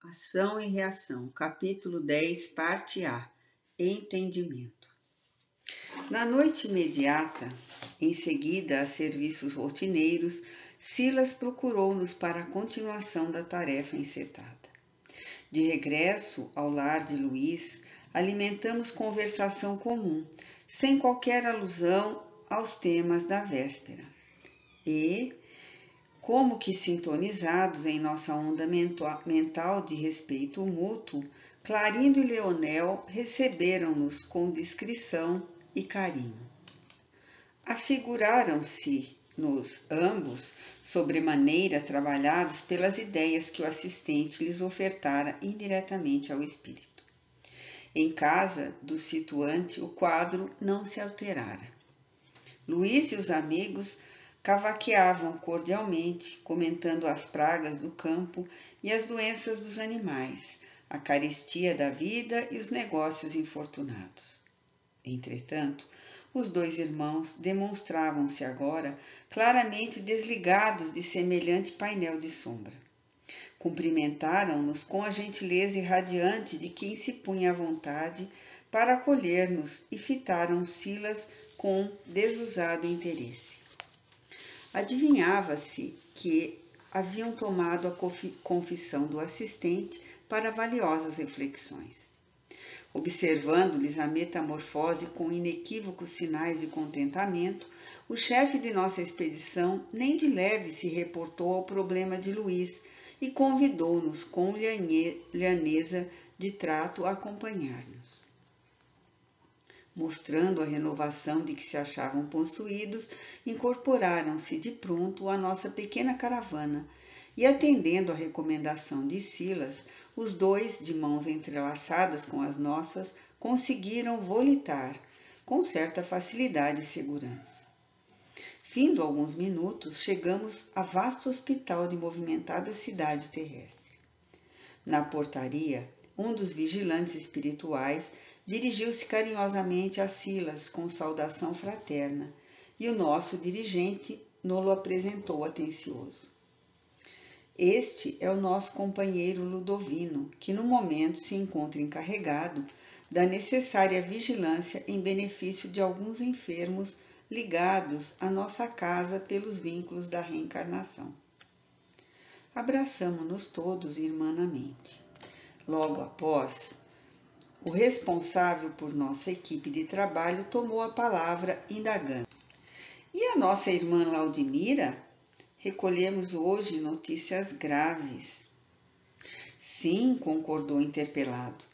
Ação e reação, capítulo 10, parte A. Entendimento. Na noite imediata, em seguida a serviços rotineiros, Silas procurou-nos para a continuação da tarefa encetada. De regresso ao lar de Luís, alimentamos conversação comum, sem qualquer alusão aos temas da véspera. E, como que sintonizados em nossa onda mental de respeito mútuo, Clarindo e Leonel receberam-nos com discrição e carinho. Afiguraram-se-nos ambos sobremaneira trabalhados pelas ideias que o assistente lhes ofertara indiretamente ao espírito. Em casa do situante, o quadro não se alterara. Luís e os amigos cavaqueavam cordialmente, comentando as pragas do campo e as doenças dos animais, a carestia da vida e os negócios infortunados. Entretanto, os dois irmãos demonstravam-se agora claramente desligados de semelhante painel de sombra. Cumprimentaram-nos com a gentileza irradiante de quem se punha à vontade para acolher-nos e fitaram Silas com desusado interesse. Adivinhava-se que haviam tomado a confissão do assistente para valiosas reflexões. Observando-lhes a metamorfose com inequívocos sinais de contentamento, o chefe de nossa expedição nem de leve se reportou ao problema de Luís e convidou-nos com lhaneza de trato a acompanhar-nos. Mostrando a renovação de que se achavam possuídos, incorporaram-se de pronto à nossa pequena caravana e, atendendo à recomendação de Silas, os dois, de mãos entrelaçadas com as nossas, conseguiram volitar, com certa facilidade e segurança. Findo alguns minutos, chegamos a vasto hospital de movimentada cidade terrestre. Na portaria, um dos vigilantes espirituais dirigiu-se carinhosamente a Silas com saudação fraterna, e o nosso dirigente nos-lo apresentou atencioso. Este é o nosso companheiro Ludovino, que no momento se encontra encarregado da necessária vigilância em benefício de alguns enfermos ligados à nossa casa pelos vínculos da reencarnação. Abraçamo-nos todos irmanamente. Logo após, o responsável por nossa equipe de trabalho tomou a palavra indagando. E a nossa irmã Laudimira? Recolhemos hoje notícias graves. Sim, concordou o interpelado.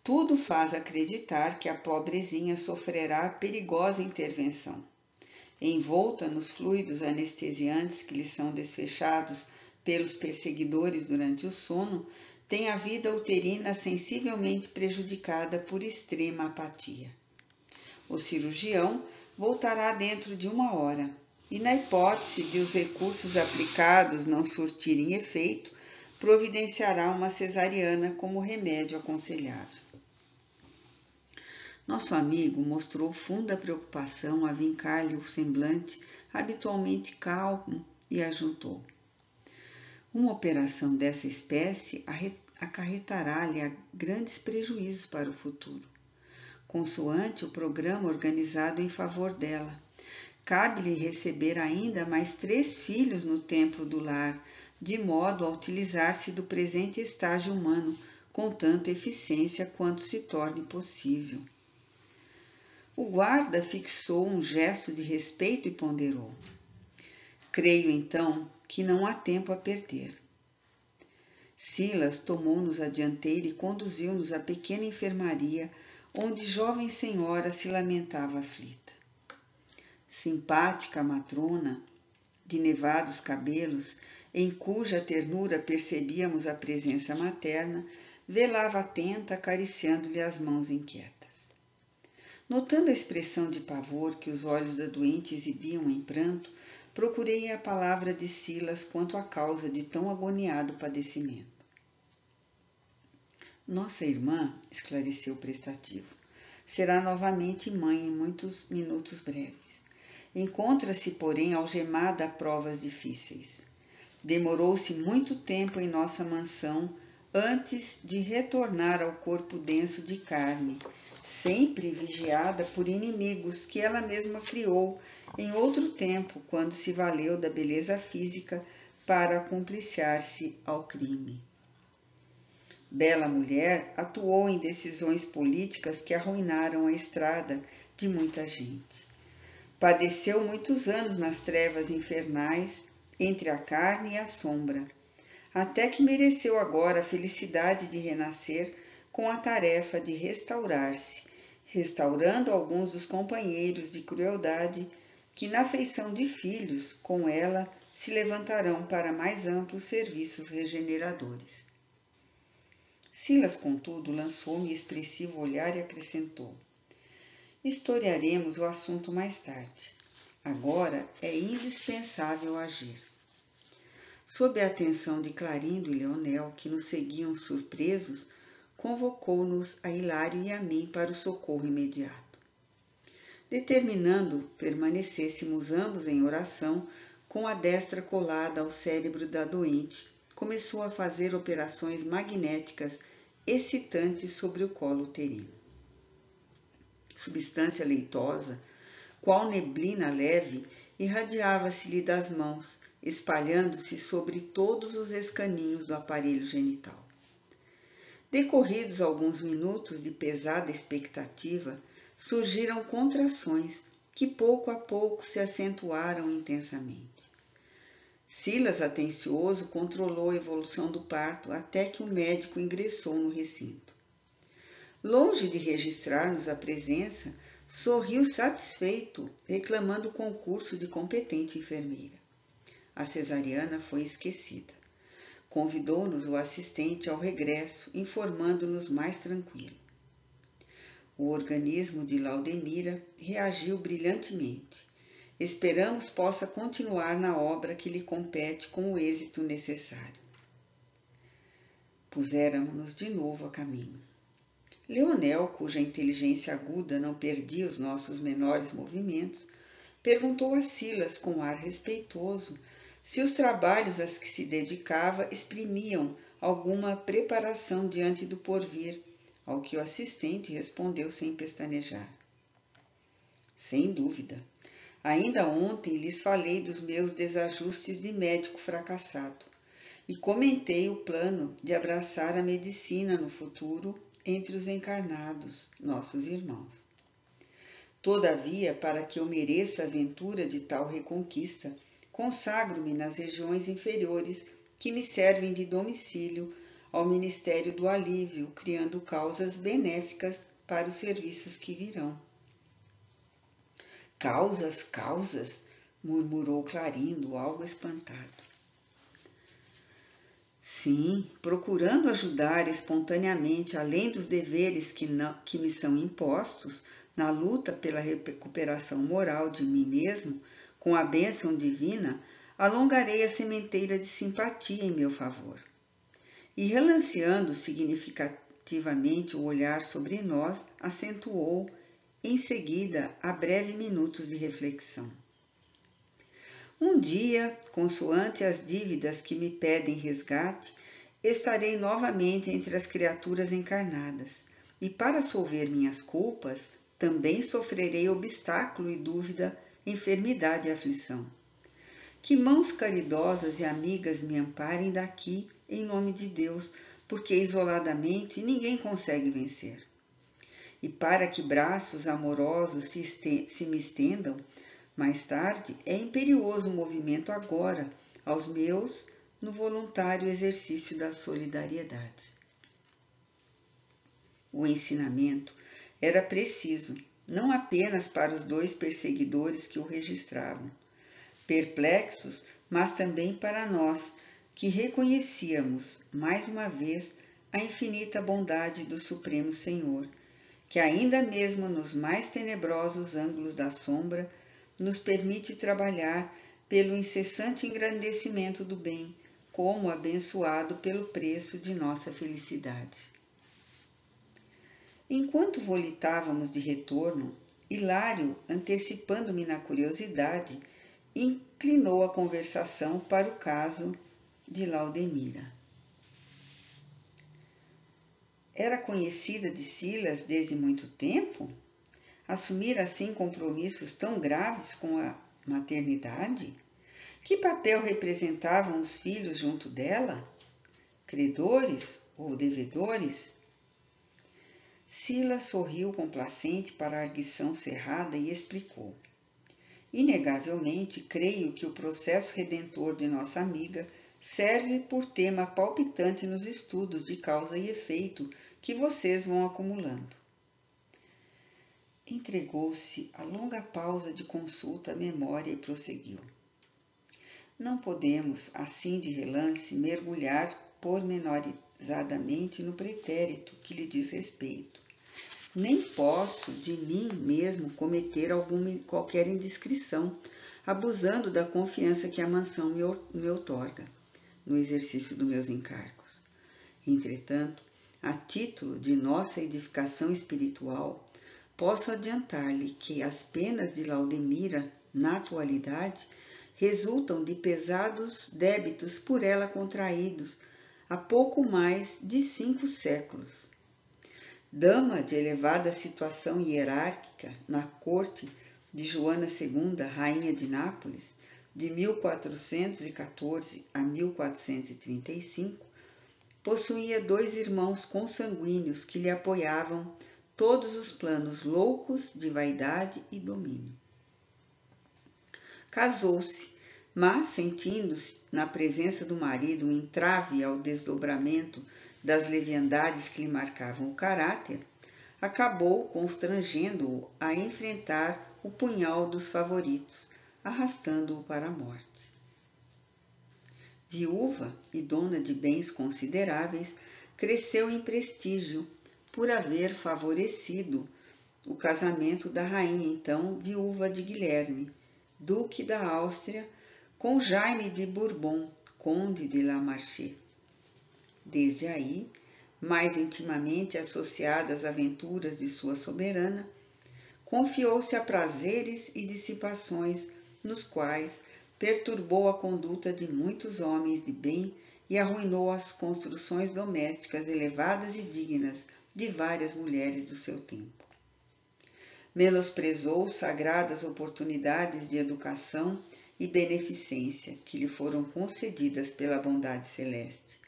Tudo faz acreditar que a pobrezinha sofrerá perigosa intervenção. Envolta nos fluidos anestesiantes que lhe são desfechados pelos perseguidores durante o sono, tem a vida uterina sensivelmente prejudicada por extrema apatia. O cirurgião voltará dentro de 1 hora e, na hipótese de os recursos aplicados não surtirem efeito, providenciará uma cesariana como remédio aconselhável. Nosso amigo mostrou funda preocupação a vincar-lhe o semblante habitualmente calmo e ajuntou. Uma operação dessa espécie acarretará-lhe grandes prejuízos para o futuro, consoante o programa organizado em favor dela. Cabe-lhe receber ainda mais 3 filhos no templo do lar, de modo a utilizar-se do presente estágio humano com tanta eficiência quanto se torne possível. O guarda fixou um gesto de respeito e ponderou. Creio, então, que não há tempo a perder. Silas tomou-nos a dianteira e conduziu-nos à pequena enfermaria, onde jovem senhora se lamentava aflita. Simpática matrona, de nevados cabelos, em cuja ternura percebíamos a presença materna, velava atenta, acariciando-lhe as mãos inquietas. Notando a expressão de pavor que os olhos da doente exibiam em pranto, procurei a palavra de Silas quanto à causa de tão agoniado padecimento. Nossa irmã, esclareceu o prestativo, será novamente mãe em muitos minutos breves. Encontra-se, porém, algemada a provas difíceis. Demorou-se muito tempo em nossa mansão antes de retornar ao corpo denso de carne, sempre vigiada por inimigos que ela mesma criou em outro tempo, quando se valeu da beleza física para cumpliciar-se ao crime. Bela mulher, atuou em decisões políticas que arruinaram a estrada de muita gente. Padeceu muitos anos nas trevas infernais, entre a carne e a sombra, até que mereceu agora a felicidade de renascer com a tarefa de restaurar-se, restaurando alguns dos companheiros de crueldade que, na feição de filhos, com ela se levantarão para mais amplos serviços regeneradores. Silas, contudo, lançou-me expressivo olhar e acrescentou: historiaremos o assunto mais tarde. Agora é indispensável agir. Sob a atenção de Clarindo e Leonel, que nos seguiam surpresos, convocou-nos a Hilário e a mim para o socorro imediato. Determinando permanecêssemos ambos em oração, com a destra colada ao cérebro da doente, começou a fazer operações magnéticas excitantes sobre o colo uterino. Substância leitosa, qual neblina leve, irradiava-se-lhe das mãos, espalhando-se sobre todos os escaninhos do aparelho genital. Decorridos alguns minutos de pesada expectativa, surgiram contrações que pouco a pouco se acentuaram intensamente. Silas, atencioso, controlou a evolução do parto até que o médico ingressou no recinto. Longe de registrar-nos a presença, sorriu satisfeito, reclamando o concurso de competente enfermeira. A cesariana foi esquecida. Convidou-nos o assistente ao regresso, informando-nos mais tranquilo. O organismo de Laudemira reagiu brilhantemente. Esperamos possa continuar na obra que lhe compete com o êxito necessário. Puséramos-nos de novo a caminho. Leonel, cuja inteligência aguda não perdia os nossos menores movimentos, perguntou a Silas com ar respeitoso se os trabalhos a que se dedicava exprimiam alguma preparação diante do porvir, ao que o assistente respondeu sem pestanejar: sem dúvida. Ainda ontem lhes falei dos meus desajustes de médico fracassado e comentei o plano de abraçar a medicina no futuro entre os encarnados, nossos irmãos. Todavia, para que eu mereça a aventura de tal reconquista, consagro-me nas regiões inferiores que me servem de domicílio ao Ministério do Alívio, criando causas benéficas para os serviços que virão. Causas, murmurou Clarindo, algo espantado. Sim, procurando ajudar espontaneamente, além dos deveres que me são impostos, na luta pela recuperação moral de mim mesmo, com a bênção divina, alongarei a sementeira de simpatia em meu favor. E relanceando significativamente o olhar sobre nós, acentuou, em seguida, a breve minutos de reflexão. Um dia, consoante as dívidas que me pedem resgate, estarei novamente entre as criaturas encarnadas, e para solver minhas culpas, também sofrerei obstáculo e dúvida, enfermidade e aflição. Que mãos caridosas e amigas me amparem daqui, em nome de Deus, porque isoladamente ninguém consegue vencer. E para que braços amorosos se me estendam, mais tarde, é imperioso o movimento agora, aos meus, no voluntário exercício da solidariedade. O ensinamento era preciso, não apenas para os dois perseguidores que o registravam, perplexos, mas também para nós, que reconhecíamos, mais uma vez, a infinita bondade do Supremo Senhor, que ainda mesmo nos mais tenebrosos ângulos da sombra, nos permite trabalhar pelo incessante engrandecimento do bem, como abençoado pelo preço de nossa felicidade. Enquanto volitávamos de retorno, Hilário, antecipando-me na curiosidade, inclinou a conversação para o caso de Laudemira. era conhecida de Silas desde muito tempo? Assumir assim compromissos tão graves com a maternidade? Que papel representavam os filhos junto dela? Credores ou devedores? Silas sorriu complacente para a arguição cerrada e explicou. Inegavelmente, creio que o processo redentor de nossa amiga serve por tema palpitante nos estudos de causa e efeito que vocês vão acumulando. Entregou-se a longa pausa de consulta à memória e prosseguiu. Não podemos, assim de relance, mergulhar pormenorizadamente no pretérito que lhe diz respeito. Nem posso, de mim mesmo, cometer qualquer indiscrição, abusando da confiança que a mansão me outorga, no exercício dos meus encargos. Entretanto, a título de nossa edificação espiritual, posso adiantar-lhe que as penas de Laudemira, na atualidade, resultam de pesados débitos por ela contraídos há pouco mais de 5 séculos. Dama de elevada situação hierárquica na corte de Joana II, rainha de Nápoles, de 1414 a 1435, possuía 2 irmãos consanguíneos que lhe apoiavam todos os planos loucos de vaidade e domínio. Casou-se, mas, sentindo-se na presença do marido um entrave ao desdobramento das leviandades que lhe marcavam o caráter, acabou constrangendo-o a enfrentar o punhal dos favoritos, arrastando-o para a morte. Viúva e dona de bens consideráveis, cresceu em prestígio por haver favorecido o casamento da rainha, então viúva de Guilherme, duque da Áustria, com Jaime de Bourbon, conde de La Marche. Desde aí, mais intimamente associada às aventuras de sua soberana, confiou-se a prazeres e dissipações nos quais perturbou a conduta de muitos homens de bem e arruinou as construções domésticas elevadas e dignas de várias mulheres do seu tempo. Menosprezou sagradas oportunidades de educação e beneficência que lhe foram concedidas pela bondade celeste,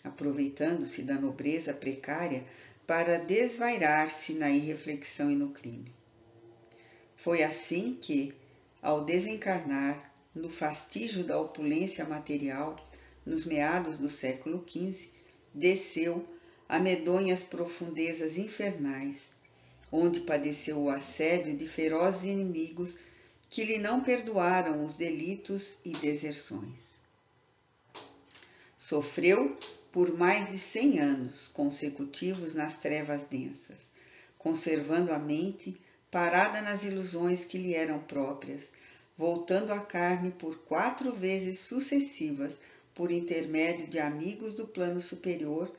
aproveitando-se da nobreza precária para desvairar-se na irreflexão e no crime. Foi assim que, ao desencarnar no fastígio da opulência material, nos meados do século XV, desceu a medonhas profundezas infernais, onde padeceu o assédio de ferozes inimigos que lhe não perdoaram os delitos e deserções. Sofreu por mais de 100 anos consecutivos nas trevas densas, conservando a mente parada nas ilusões que lhe eram próprias, voltando à carne por 4 vezes sucessivas por intermédio de amigos do plano superior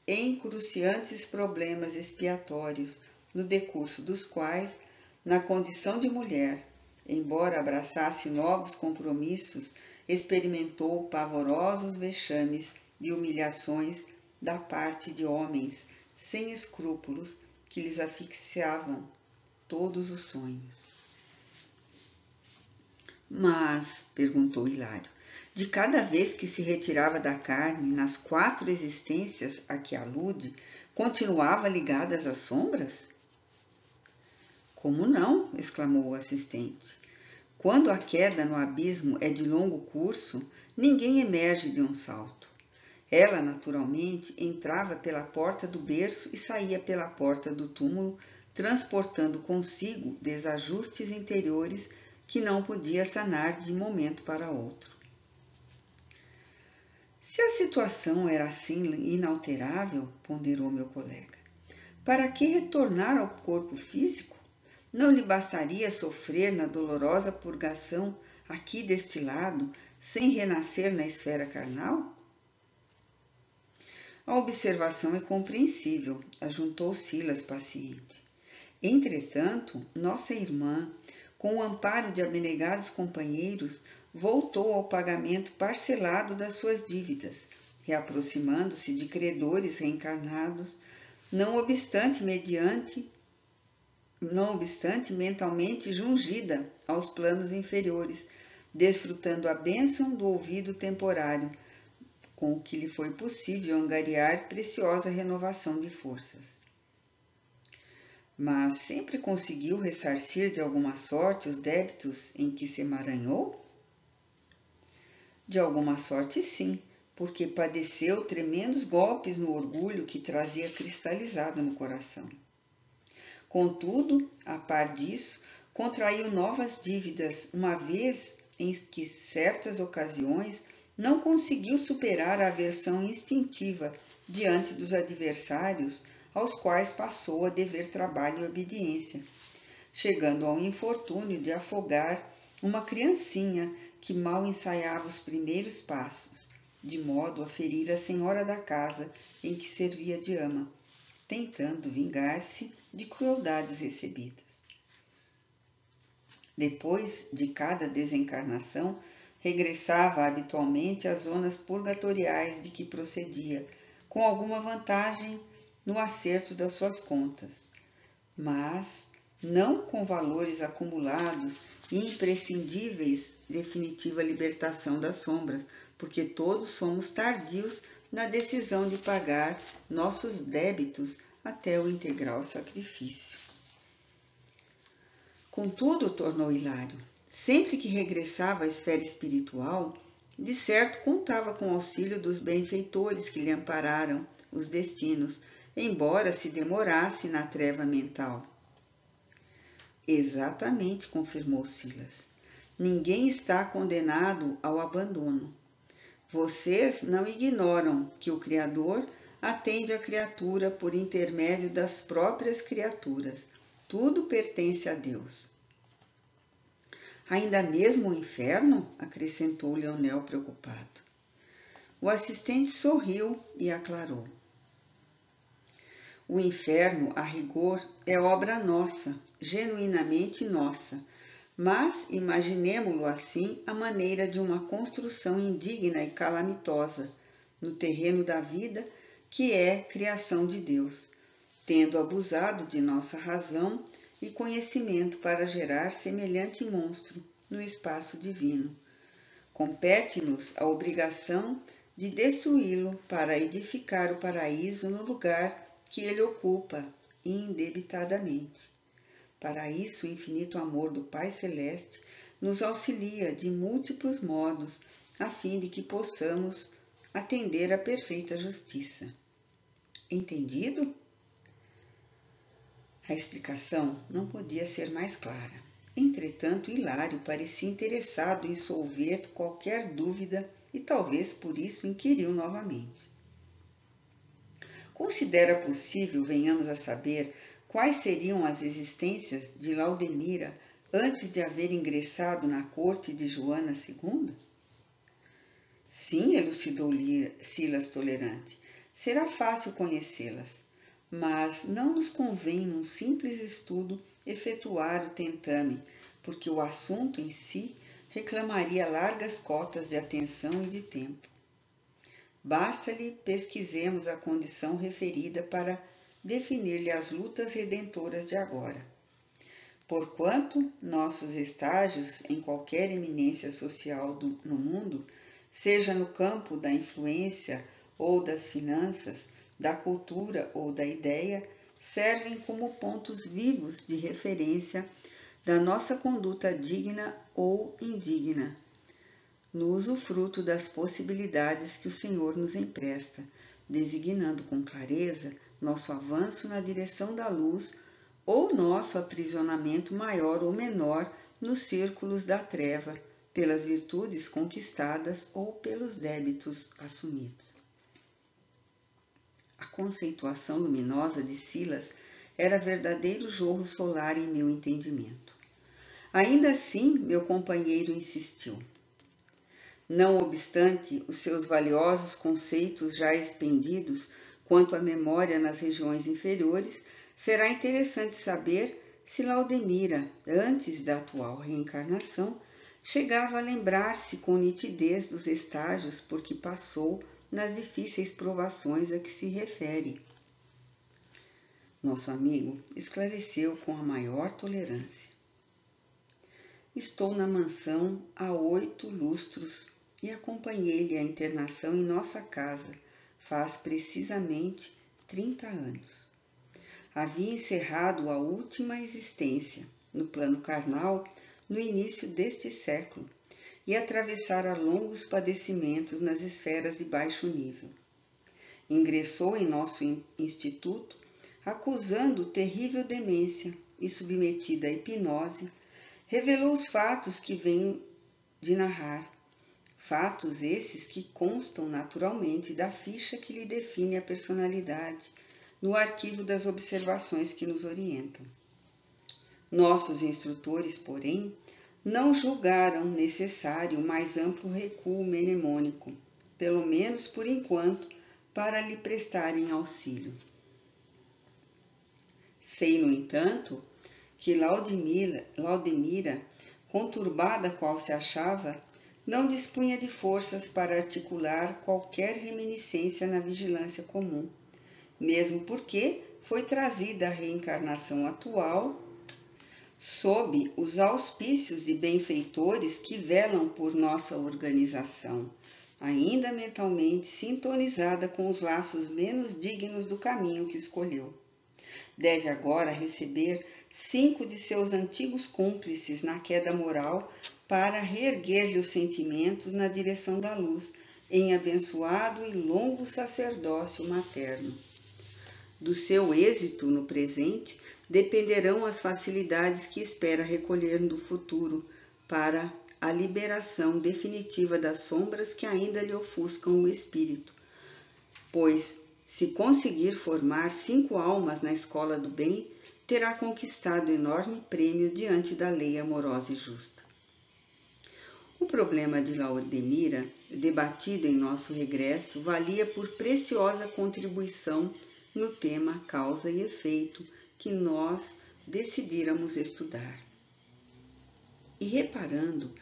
em cruciantes problemas expiatórios, no decurso dos quais, na condição de mulher, embora abraçasse novos compromissos, experimentou pavorosos vexames e humilhações da parte de homens sem escrúpulos que lhes asfixiavam todos os sonhos. Mas, perguntou Hilário, de cada vez que se retirava da carne nas 4 existências a que alude, continuava ligada às sombras? Como não? Exclamou o assistente. Quando a queda no abismo é de longo curso, ninguém emerge de um salto. Ela, naturalmente, entrava pela porta do berço e saía pela porta do túmulo, transportando consigo desajustes interiores que não podia sanar de momento para outro. Se a situação era assim inalterável, ponderou meu colega, para que retornar ao corpo físico? Não lhe bastaria sofrer na dolorosa purgação aqui deste lado, sem renascer na esfera carnal? A observação é compreensível, ajuntou Silas paciente. Entretanto, nossa irmã, com o amparo de abnegados companheiros, voltou ao pagamento parcelado das suas dívidas reaproximando-se de credores reencarnados, não obstante mentalmente jungida aos planos inferiores, desfrutando a bênção do ouvido temporário, com o que lhe foi possível angariar preciosa renovação de forças. Mas sempre conseguiu ressarcir de alguma sorte os débitos em que se emaranhou? De alguma sorte, sim, porque padeceu tremendos golpes no orgulho que trazia cristalizado no coração. Contudo, a par disso, contraiu novas dívidas, uma vez em que certas ocasiões não conseguiu superar a aversão instintiva diante dos adversários aos quais passou a dever trabalho e obediência, chegando ao infortúnio de afogar uma criancinha que mal ensaiava os primeiros passos, de modo a ferir a senhora da casa em que servia de ama, tentando vingar-se de crueldades recebidas. Depois de cada desencarnação, regressava habitualmente às zonas purgatoriais de que procedia, com alguma vantagem no acerto das suas contas, mas não com valores acumulados e imprescindíveis definitiva libertação das sombras, porque todos somos tardios na decisão de pagar nossos débitos até o integral sacrifício. Contudo, tornou Hilário, sempre que regressava à esfera espiritual, de certo contava com o auxílio dos benfeitores que lhe ampararam os destinos, embora se demorasse na treva mental. Exatamente, confirmou Silas. Ninguém está condenado ao abandono. Vocês não ignoram que o Criador atende a criatura por intermédio das próprias criaturas. Tudo pertence a Deus. Ainda mesmo o inferno? Acrescentou Leonel preocupado. O assistente sorriu e aclarou. O inferno, a rigor, é obra nossa, genuinamente nossa, mas imaginemo-lo assim à maneira de uma construção indigna e calamitosa no terreno da vida que é criação de Deus, tendo abusado de nossa razão e conhecimento para gerar semelhante monstro no espaço divino. Compete-nos a obrigação de destruí-lo para edificar o paraíso no lugar que ele ocupa indebitadamente. Para isso, o infinito amor do Pai Celeste nos auxilia de múltiplos modos, a fim de que possamos atender à perfeita justiça. Entendido? A explicação não podia ser mais clara. Entretanto, Hilário parecia interessado em solver qualquer dúvida e talvez por isso inquiriu novamente. Considera possível, venhamos a saber, quais seriam as existências de Laudemira antes de haver ingressado na corte de Joana II? Sim, elucidou Silas tolerante, será fácil conhecê-las, mas não nos convém num simples estudo efetuar o tentame, porque o assunto em si reclamaria largas cotas de atenção e de tempo. Basta-lhe pesquisemos a condição referida para definir-lhe as lutas redentoras de agora. Porquanto nossos estágios em qualquer eminência social no mundo, seja no campo da influência ou das finanças, da cultura ou da ideia, servem como pontos vivos de referência da nossa conduta digna ou indigna, no usufruto das possibilidades que o Senhor nos empresta, designando com clareza nosso avanço na direção da luz ou nosso aprisionamento maior ou menor nos círculos da treva, pelas virtudes conquistadas ou pelos débitos assumidos. A conceituação luminosa de Silas era verdadeiro jorro solar em meu entendimento. Ainda assim, meu companheiro insistiu. Não obstante os seus valiosos conceitos já expendidos quanto à memória nas regiões inferiores, será interessante saber se Laudemira, antes da atual reencarnação, chegava a lembrar-se com nitidez dos estágios por que passou nas difíceis provações a que se refere. Nosso amigo esclareceu com a maior tolerância. Estou na mansão há 8 lustros e acompanhei-lhe a internação em nossa casa, faz precisamente 30 anos. Havia encerrado a última existência, no plano carnal, no início deste século, e atravessara longos padecimentos nas esferas de baixo nível. Ingressou em nosso instituto, acusando terrível demência e submetida à hipnose, revelou os fatos que venho de narrar, fatos esses que constam naturalmente da ficha que lhe define a personalidade, no arquivo das observações que nos orientam. Nossos instrutores, porém, não julgaram necessário mais amplo recuo mnemônico, pelo menos por enquanto, para lhe prestarem auxílio. Sei, no entanto, que Laudemira, conturbada qual se achava, não dispunha de forças para articular qualquer reminiscência na vigilância comum, mesmo porque foi trazida à reencarnação atual sob os auspícios de benfeitores que velam por nossa organização, ainda mentalmente sintonizada com os laços menos dignos do caminho que escolheu. Deve agora receber 5 de seus antigos cúmplices na queda moral para reerguer-lhe os sentimentos na direção da luz, em abençoado e longo sacerdócio materno. Do seu êxito no presente dependerão as facilidades que espera recolher no futuro para a liberação definitiva das sombras que ainda lhe ofuscam o espírito, pois, se conseguir formar 5 almas na escola do bem, terá conquistado enorme prêmio diante da lei amorosa e justa. O problema de Laudemira, debatido em nosso regresso, valia por preciosa contribuição no tema causa e efeito que nós decidíramos estudar. E reparando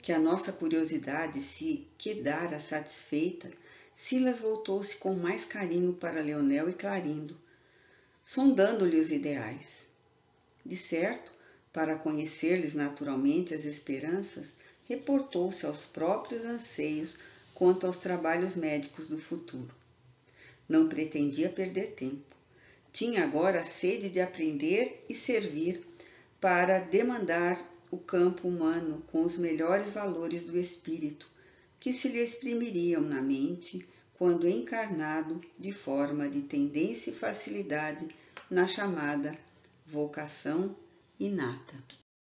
que a nossa curiosidade se quedara satisfeita, Silas voltou-se com mais carinho para Leonel e Clarindo, sondando-lhe os ideais. De certo, para conhecer-lhes naturalmente as esperanças, reportou-se aos próprios anseios quanto aos trabalhos médicos do futuro. Não pretendia perder tempo. Tinha agora a sede de aprender e servir para demandar o campo humano com os melhores valores do espírito, que se lhe exprimiriam na mente quando encarnado de forma de tendência e facilidade na chamada vocação inata.